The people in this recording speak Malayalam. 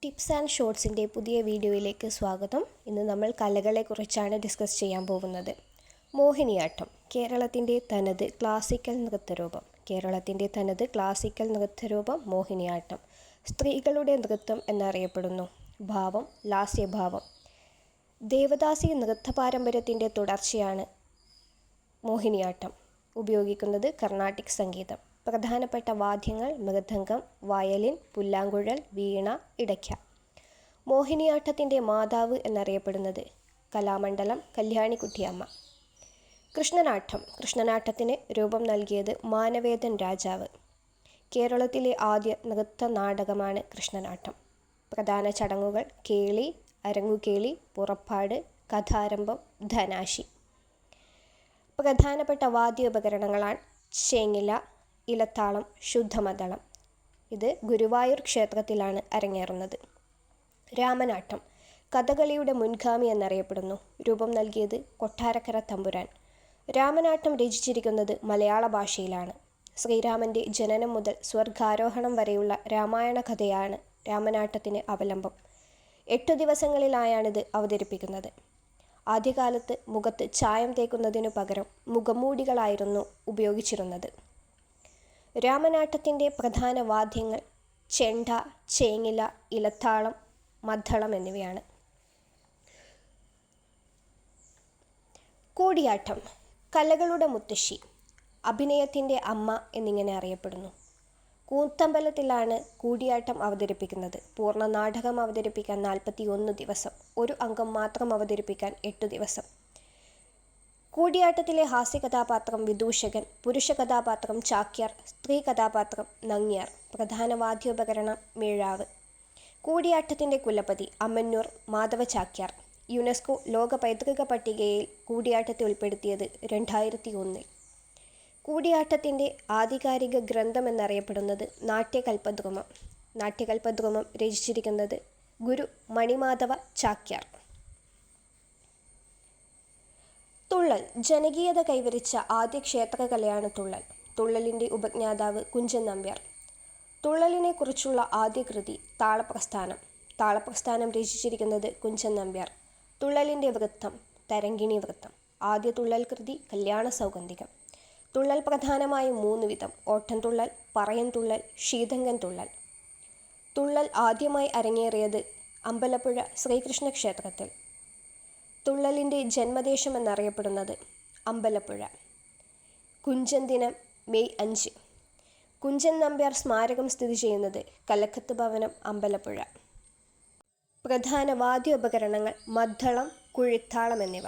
ടിപ്സ് ആൻഡ് ഷോർട്സിൻ്റെ പുതിയ വീഡിയോയിലേക്ക് സ്വാഗതം. ഇന്ന് നമ്മൾ കലകളെക്കുറിച്ചാണ് ഡിസ്കസ് ചെയ്യാൻ പോകുന്നത്. മോഹിനിയാട്ടം കേരളത്തിൻ്റെ തനത് ക്ലാസിക്കൽ നൃത്തരൂപം മോഹിനിയാട്ടം. സ്ത്രീകളുടെ നൃത്തം എന്നറിയപ്പെടുന്നു. ഭാവം ലാസ്യഭാവം. ദേവദാസി നൃത്ത പാരമ്പര്യത്തിൻ്റെ തുടർച്ചയാണ് മോഹിനിയാട്ടം. ഉപയോഗിക്കുന്നത് കർണാട്ടിക് സംഗീതം. പ്രധാനപ്പെട്ട വാദ്യങ്ങൾ മൃദംഗം, വയലിൻ, പുല്ലാങ്കുഴൽ, വീണ, ഇടയ്ക്ക. മോഹിനിയാട്ടത്തിൻ്റെ മാതാവ് എന്നറിയപ്പെടുന്നത് കലാമണ്ഡലം കല്യാണിക്കുട്ടിയമ്മ. കൃഷ്ണനാട്ടത്തിന് രൂപം നൽകിയത് മാനവേദൻ രാജാവ്. കേരളത്തിലെ ആദ്യ നൃത്ത നാടകമാണ് കൃഷ്ണനാട്ടം. പ്രധാന ചടങ്ങുകൾ കേളി, അരങ്ങുകേളി, പുറപ്പാട്, കഥാരംഭം, ധനാശി. പ്രധാനപ്പെട്ട വാദ്യോപകരണങ്ങളാണ് ചേങ്ങില, ഇലത്താളം, ശുദ്ധമദ്ദളം. ഇത് ഗുരുവായൂർ ക്ഷേത്രത്തിലാണ് അരങ്ങേറുന്നത്. രാമനാട്ടം കഥകളിയുടെ മുൻഗാമി എന്നറിയപ്പെടുന്നു. രൂപം നൽകിയത് കൊട്ടാരക്കര തമ്പുരാൻ. രാമനാട്ടം രചിച്ചിരിക്കുന്നത് മലയാള ഭാഷയിലാണ്. ശ്രീരാമൻ്റെ ജനനം മുതൽ സ്വർഗാരോഹണം വരെയുള്ള രാമായണ കഥയാണ് രാമനാട്ടത്തിന് അവലംബം. 8 ദിവസങ്ങളിലായാണിത് അവതരിപ്പിക്കുന്നത്. ആദ്യകാലത്ത് മുഖത്ത് ചായം തേക്കുന്നതിനു പകരം മുഖംമൂടികളായിരുന്നു ഉപയോഗിച്ചിരുന്നത്. രാമനാട്ടത്തിൻ്റെ പ്രധാന വാദ്യങ്ങൾ ചെണ്ട, ചേങ്ങില, ഇലത്താളം, മദ്ദളം എന്നിവയാണ്. കൂടിയാട്ടം കലകളുടെ മുത്തശ്ശി, അഭിനയത്തിൻ്റെ അമ്മ എന്നിങ്ങനെ അറിയപ്പെടുന്നു. കൂത്തമ്പലത്തിലാണ് കൂടിയാട്ടം അവതരിപ്പിക്കുന്നത്. പൂർണ്ണ നാടകം അവതരിപ്പിക്കാൻ 41 ദിവസം, ഒരു അംഗം മാത്രം അവതരിപ്പിക്കാൻ 8 ദിവസം. കൂടിയാട്ടത്തിലെ ഹാസ്യ കഥാപാത്രം വിദൂഷകൻ, പുരുഷ കഥാപാത്രം ചാക്യാർ, സ്ത്രീ കഥാപാത്രം നങ്ങ്യാർ. പ്രധാന വാദ്യോപകരണം മിഴാവ്. കൂടിയാട്ടത്തിൻ്റെ കുലപതി അമ്മന്നൂർ മാധവ ചാക്യാർ. യുനെസ്കോ ലോക പൈതൃക പട്ടികയിൽ കൂടിയാട്ടത്തെ ഉൾപ്പെടുത്തിയത് 2001. കൂടിയാട്ടത്തിൻ്റെ ആധികാരിക ഗ്രന്ഥം എന്നറിയപ്പെടുന്നത് നാട്യകൽപദ്രുമം രചിച്ചിരിക്കുന്നത് ഗുരു മണിമാധവ ചാക്യാർ. തുള്ളൽ ജനകീയത കൈവരിച്ച ആദ്യ ക്ഷേത്രകലയാണ് തുള്ളൽ. തുള്ളലിൻ്റെ ഉപജ്ഞാതാവ് കുഞ്ചൻ നമ്പ്യാർ. തുള്ളലിനെക്കുറിച്ചുള്ള ആദ്യ കൃതി താളപ്രസ്ഥാനം രചിച്ചിരിക്കുന്നത് കുഞ്ചൻ നമ്പ്യാർ. തുള്ളലിൻ്റെ വൃത്തം തരങ്കിണി വൃത്തം. ആദ്യ തുള്ളൽ കൃതി കല്യാണ സൗഗന്ധികം. തുള്ളൽ പ്രധാനമായും 3 വിധം: ഓട്ടൻതുള്ളൽ, പറയൻതുള്ളൽ, ശീതങ്കൻ തുള്ളൽ. തുള്ളൽ ആദ്യമായി അരങ്ങേറിയത് അമ്പലപ്പുഴ ശ്രീകൃഷ്ണ ക്ഷേത്രത്തിൽ. തുള്ളലിൻ്റെ ജന്മദേശം എന്നറിയപ്പെടുന്നത് അമ്പലപ്പുഴ. കുഞ്ചൻ ദിനം മെയ് 5. കുഞ്ചൻ നമ്പ്യാർ സ്മാരകം സ്ഥിതി ചെയ്യുന്നത് കലക്കത്ത് ഭവനം, അമ്പലപ്പുഴ. പ്രധാന വാദ്യോപകരണങ്ങൾ മദ്ദളം, കുഴിത്താളം എന്നിവ.